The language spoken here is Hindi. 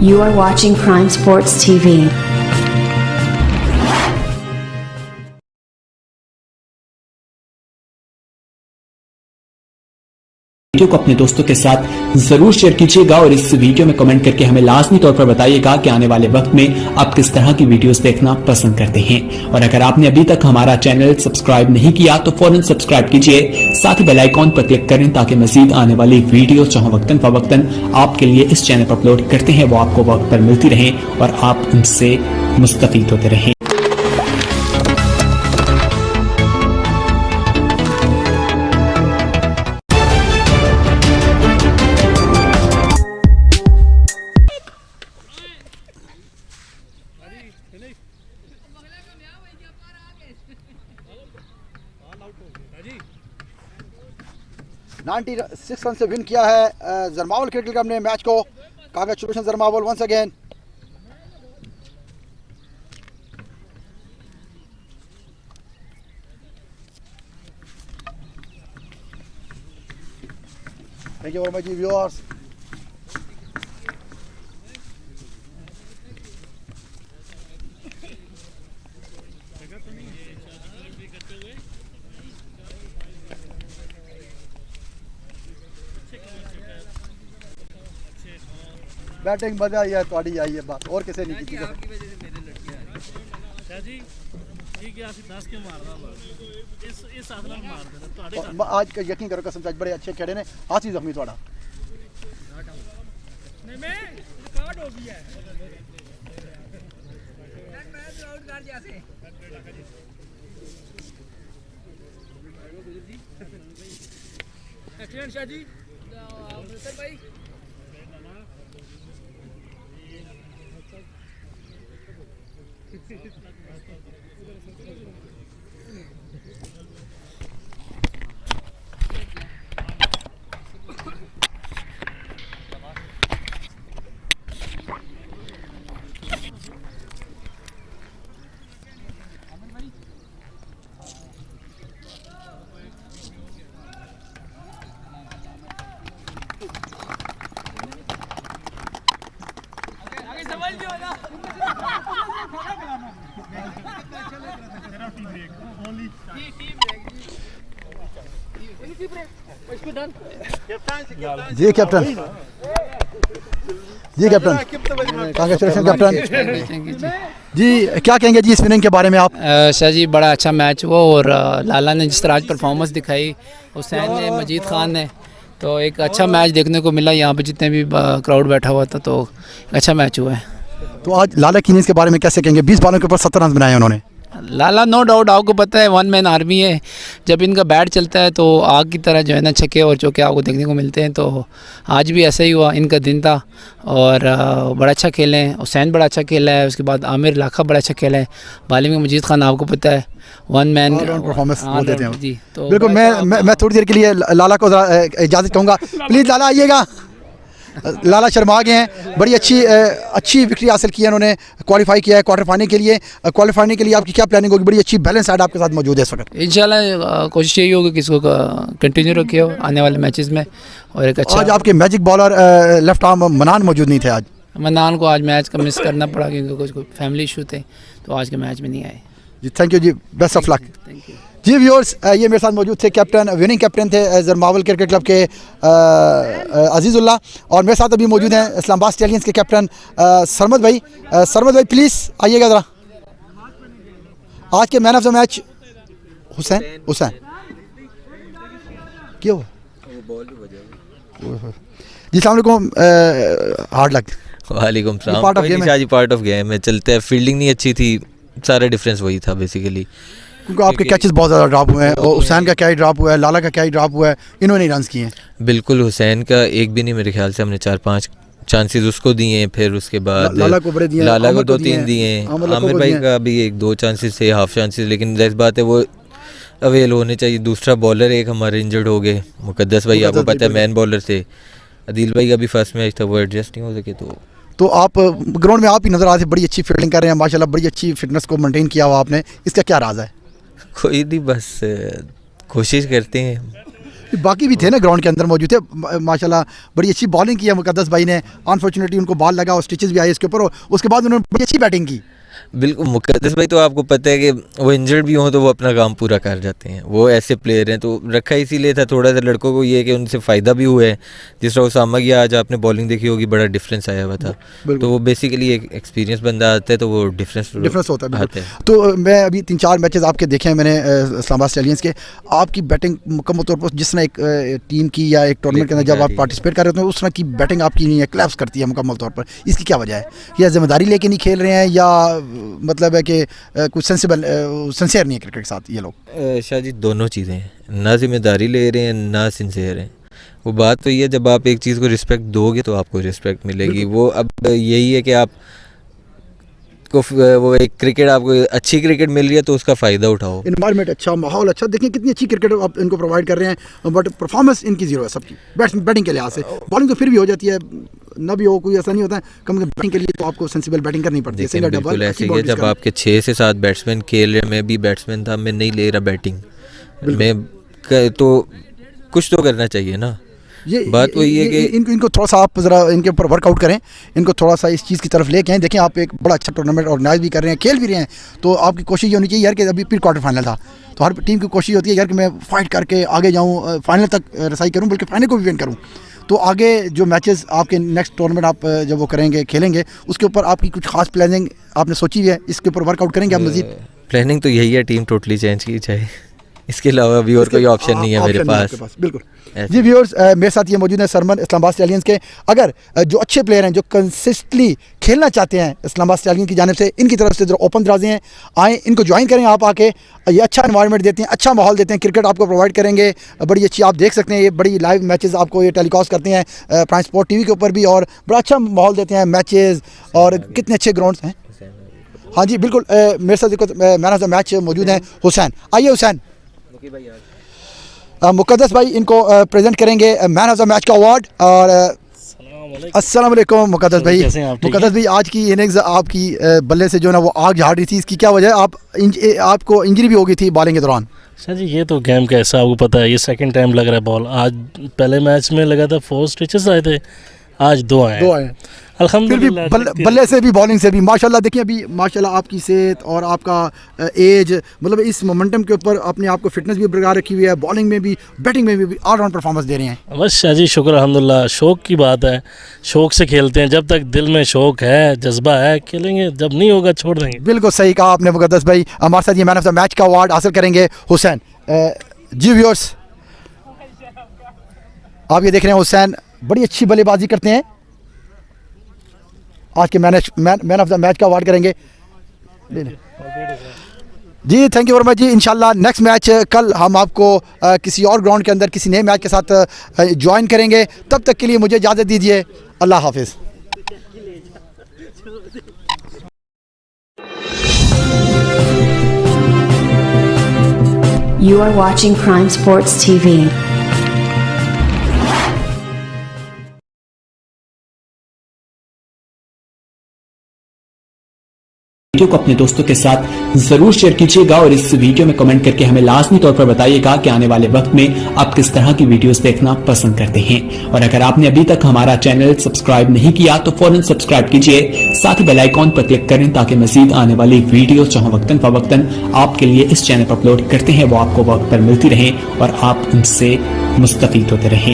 You are watching Prime Sports TV. Video को अपने दोस्तों के साथ जरूर शेयर कीजिएगा और इस वीडियो में कमेंट करके हमें लाजमी तौर पर बताइएगा कि आने वाले वक्त में आप किस तरह की वीडियोस देखना पसंद करते हैं। और अगर आपने अभी तक हमारा चैनल सब्सक्राइब नहीं किया तो फौरन सब्सक्राइब कीजिए, साथ ही बेल आइकॉन पर क्लिक करें ताकि मजीद आने वाली वीडियो जो हम वक्तन फवक्तन आपके लिए इस चैनल पर अपलोड करते हैं वो आपको वक्त पर मिलती रहे और आप उनसे मुस्तफीद होते रहें। नाइन्टी 96 रन से विन किया है जरमावल क्रिकेट क्लब ने मैच को। Congratulation Jarmawal once again. Thank you very much viewers. Batting मजा आई है थोड़ी आई है बात और किसी नहीं की आपकी वजह से मेरे लड़के आ रहे हैं जी ठीक है आप 10 के मारना इस आसला मार देना ਤੁਹਾਡੇ आज का यकीन करो कसम से बड़े अच्छे खेड़े ने। हाथी जख्मी थोड़ा नहीं मैं रिकॉर्ड हो गया है मैच आउट कर जैसे एक्सीलेंट शाह जी सर भाई जी कैप्टन जी कैप्टन कांग्रेचुलेशन कैप्टन जी। क्या कहेंगे जी इस विनिंग के बारे में आप? शाह जी बड़ा अच्छा मैच हुआ और लाला ने जिस तरह आज परफॉर्मेंस दिखाई, हुसैन ने, मजीद खान ने, तो एक अच्छा मैच देखने को मिला। यहाँ पे जितने भी क्राउड बैठा हुआ था तो अच्छा मैच हुआ है। तो आज लाला की इनिंग्स के बारे में कैसे कहेंगे? 20 बॉलों के ऊपर 70 रन बनाए उन्होंने। लाला नो डाउट आपको पता है वन मैन आर्मी है। जब इनका बैट चलता है तो आग की तरह जो है ना छक्के और चौके आपको देखने को मिलते हैं। तो आज भी ऐसा ही हुआ, इनका दिन था और बड़ा अच्छा खेले हैं। हुसैन बड़ा अच्छा खेला है, उसके बाद आमिर लाखा बड़ा अच्छा खेला है। बॉलिंग में मजीद खान आपको पता है वन मैन परफॉर्मेंस वो देते हैं जी। तो बिल्कुल मैं थोड़ी देर के लिए लाला को इजाज़त कहूँगा। प्लीज़ लाला आइएगा। लाला शर्मा गए हैं। बड़ी अच्छी विक्ट्री हासिल की है उन्होंने। क्वालिफाई किया है क्वार्टर फाइनल के लिए। क्वालिफाई के लिए आपकी क्या प्लानिंग होगी? बड़ी अच्छी बैलेंस साइड आपके साथ मौजूद है इस वक्त। इंशाल्लाह कोशिश यही होगी कि इसको कंटिन्यू रखे हो आने वाले मैचेस में। और एक अच्छा आज आपके मैजिक बॉलर लेफ्ट आर्म मनान मौजूद नहीं थे आज। मनान को आज मैच का मिस करना पड़ा क्योंकि कुछ फैमिली इशू थे तो आज के मैच में नहीं आए जी। थैंक यू जी, best of luck. Thank you जी व्यूअर्स, ये मेरे साथ मौजूद थे कैप्टन, विनिंग कैप्टन थे जरमावल क्रिकेट क्लब के अजीज़ुल्लाह, और मेरे साथ अभी मौजूद हैं इस्लामाबाद स्टैलियंस के कैप्टन सरमद भाई। सरमद भाई प्लीज़ आइएगा ज़रा। आज के man of the match Hussain क्यों जी? अस्सलाम वालेकुम। Hard luck. वालेकुम सलाम। पार्ट ऑफ गेम है, चलते हैं। फील्डिंग नहीं अच्छी थी, सारा डिफरेंस वही था बेसिकली, क्योंकि आपके कैचेस बहुत ज़्यादा ड्रॉप हुए हैं और हुसैन का क्या ही ड्रॉप हुआ है, लाला का क्या ही ड्रॉप हुआ है, इन्होंने रन्स किए हैं। बिल्कुल, हुसैन का एक भी नहीं, मेरे ख्याल से हमने 4-5 चांसेस उसको दिए, फिर उसके बाद लाला को बड़े दिए, लाला को 2-3 दिए, आमिर भाई का भी 1-2 चांसेस थे, हाफ चांसेस, लेकिन जैसे बात है वो अवेल होने चाहिए। दूसरा बॉलर एक हमारे इंजर्ड हो गए, मुकद्दस भाई आपको पता है मैन बॉलर थे। अदील भाई का भी फर्स्ट मैच था, वो एडजस्ट नहीं हो सके। तो आप ग्राउंड में आप ही नज़र आते, बड़ी अच्छी फील्डिंग कर रहे हैं माशाल्लाह, बड़ी अच्छी फिटनेस को मेंटेन किया हुआ आपने, इसका क्या राज है? कोई नहीं, बस कोशिश करते हैं। बाकी भी थे ना ग्राउंड के अंदर मौजूद थे, माशाल्लाह बड़ी अच्छी बॉलिंग की है मुकद्दस भाई ने। अनफॉर्चुनेटली उनको बॉल लगा और स्टिचेस भी आए इसके ऊपर, और उसके बाद उन्होंने बड़ी अच्छी बैटिंग की। बिल्कुल मुकद्दस भाई तो आपको पता है कि वो इंजर्ड भी हों तो वो अपना काम पूरा कर जाते हैं, वो ऐसे प्लेयर हैं। तो रखा इसीलिए था थोड़ा सा लड़कों को ये कि उनसे फ़ायदा भी हुआ है। जिस तरह उसामा की आज आपने बॉलिंग देखी होगी, बड़ा डिफरेंस आया हुआ था। तो वो बेसिकली एक एक्सपीरियंस बंदा आता है तो वो डिफरेंस होता है। तो मैं अभी 3-4 मैचेस आपके देखे हैं मैंने इस्लामाबाद स्टैलियंस के। आपकी बैटिंग मुकम्मल तौर पर जिस तरह एक टीम की या एक टूर्नामेंट के अंदर जब आप पार्टिसिपेट कर रहे हो उस तरह की बैटिंग आपकी नहीं है, क्लैप्स करती है मुकम्मल तौर पर। इसकी क्या वजह है? या जिम्मेदारी लेके नहीं खेल रहे हैं, या मतलब है कि कुछ सिंसियर नहीं है क्रिकेट के साथ ये लोग? शाह जी दोनों चीज़ें हैं, ना जिम्मेदारी ले रहे हैं ना सिंसियर हैं। वो बात तो ये है जब आप एक चीज़ को रिस्पेक्ट दोगे तो आपको रिस्पेक्ट मिलेगी। वो अब यही है कि आप को वो एक क्रिकेट आपको अच्छी क्रिकेट मिल रही है तो उसका फ़ायदा उठाओ। इन्वायरमेंट अच्छा, माहौल अच्छा, देखिए कितनी अच्छी क्रिकेट आप इनको प्रोवाइड कर रहे हैं, बट परफॉर्मेंस इनकी जीरो है सबकी बैटिंग के लिहाज से। बॉलिंग तो फिर भी हो जाती है, ना भी हो कोई ऐसा नहीं होता है, कम बैटिंग के लिए तो आपको सेंसिबल बैटिंग करनी पड़ती है। सिंगल बिल्कुल ऐसे ही है, जब आपके 6 से 7 बैट्समैन खेल रहे, मैं भी बैट्समैन था, मैं नहीं ले रहा बैटिंग, मैं तो कुछ तो करना चाहिए ना। ये बात वही है कि इनको थोड़ा सा आप ज़रा इनके ऊपर वर्कआउट करें, इनको थोड़ा सा इस चीज़ की तरफ लेके आएँ। देखें आप एक बड़ा अच्छा टूर्नामेंट ऑर्गेनाइज भी कर रहे हैं, खेल भी रहे हैं, तो आपकी कोशिश ये होनी चाहिए यार कि अभी फिर क्वार्टर फाइनल था तो हर टीम की कोशिश होती है यार कि मैं फाइट करके आगे जाऊँ, फाइनल तक रसाई करूँ, बल्कि फाइनल को भी विन करूँ। तो आगे जो मैचेस आपके नेक्स्ट टूर्नामेंट आप जब वो करेंगे खेलेंगे उसके ऊपर आपकी कुछ खास प्लानिंग आपने सोची हुई है? इसके ऊपर वर्कआउट करेंगे आप मजीद? प्लानिंग तो यही है, टीम टोटली चेंज की जाए, इसके अलावा अभी और कोई ऑप्शन नहीं है मेरे पास। बिल्कुल जी व्यूअर्स, मेरे साथ ये मौजूद है सरमन इस्लामाबाद स्टैलियंस के। अगर जो अच्छे प्लेयर हैं जो कंसिस्टेंटली खेलना चाहते हैं इस्लामाबाद स्टैलियंस की जानिब से, इनकी तरफ से जो ओपन दरवाजे हैं, आएँ इनको ज्वाइन करें आप आके। ये अच्छा एनवायरनमेंट देते हैं, अच्छा माहौल देते हैं, क्रिकेट आपको प्रोवाइड करेंगे बड़ी अच्छी। आप देख सकते हैं ये बड़ी लाइव मैचेस आपको ये टेलीकास्ट करते हैं प्राइम स्पोर्ट टीवी के ऊपर भी, और बड़ा अच्छा माहौल देते हैं मैचेस, और कितने अच्छे ग्राउंड्स हैं। हाँ जी बिल्कुल, मेरे साथ देखो मैन ऑफ द मैच मौजूद हैं हुसैन। आइए हुसैन। मुकद्दस भाई इनको प्रेजेंट करेंगे मैन ऑफ द मैच का अवार्ड। और अस्सलाम वालेकुम मुकद्दस भाई। मुकद्दस भाई आज की इनिंग्स आपकी बल्ले से जो ना वो आग झाड़ रही थी, इसकी क्या वजह है? आपको इंजरी भी हो गई थी बॉलिंग के दौरान। सर जी ये तो गेम का ऐसा आपको पता है, ये सेकंड टाइम लग रहा है बॉल। आज पहले मैच में लगा था 4 स्टिचेस आए थे, आज 2 आए। अल्हम्दुलिल्लाह फिर भी बल्ले से भी बॉलिंग से भी माशाल्लाह। देखिए अभी माशाल्लाह आपकी सेहत और आपका एज, मतलब इस मोमेंटम के ऊपर अपने आप को फिटनेस भी बरकरार रखी हुई है, बॉलिंग में भी बैटिंग में भी ऑलराउंड परफॉर्मेंस दे रहे हैं। बस शाह जी शुक्र अल्हम्दुलिल्लाह, शौक़ की बात है, शौक़ से खेलते हैं। जब तक दिल में शौक़ है, जज्बा है, खेलेंगे, जब नहीं होगा छोड़ देंगे। बिल्कुल सही कहा आपने मुकद्दस भाई। हमारे साथ ये मैन ऑफ द मैच का अवार्ड हासिल करेंगे हुसैन जी। व्यूअर्स आप ये देख रहे हैं हुसैन बड़ी अच्छी बल्लेबाजी करते हैं, आज के मैन ऑफ द मैच का अवार्ड करेंगे जी। थैंक यू वेरी मच जी। इंशाल्लाह नेक्स्ट मैच कल हम आपको किसी और ग्राउंड के अंदर किसी नए मैच के साथ ज्वाइन करेंगे। तब तक के लिए मुझे इजाज़त दीजिए, अल्लाह हाफिज़। You are watching Prime Sports TV. Video को अपने दोस्तों के साथ जरूर शेयर कीजिएगा, और इस वीडियो में कमेंट करके हमें लाजमी तौर पर बताइएगा कि आने वाले वक्त में आप किस तरह की वीडियोस देखना पसंद करते हैं। और अगर आपने अभी तक हमारा चैनल सब्सक्राइब नहीं किया तो फौरन सब्सक्राइब कीजिए, साथ ही बेल आइकॉन पर क्लिक करें ताकि मजीद आने वाली वीडियो जो हम वक्तन फवक्तन आपके लिए इस चैनल पर अपलोड करते हैं वो आपको वक्त पर मिलती रहे और आप उनसे मुस्तफीद होते रहें।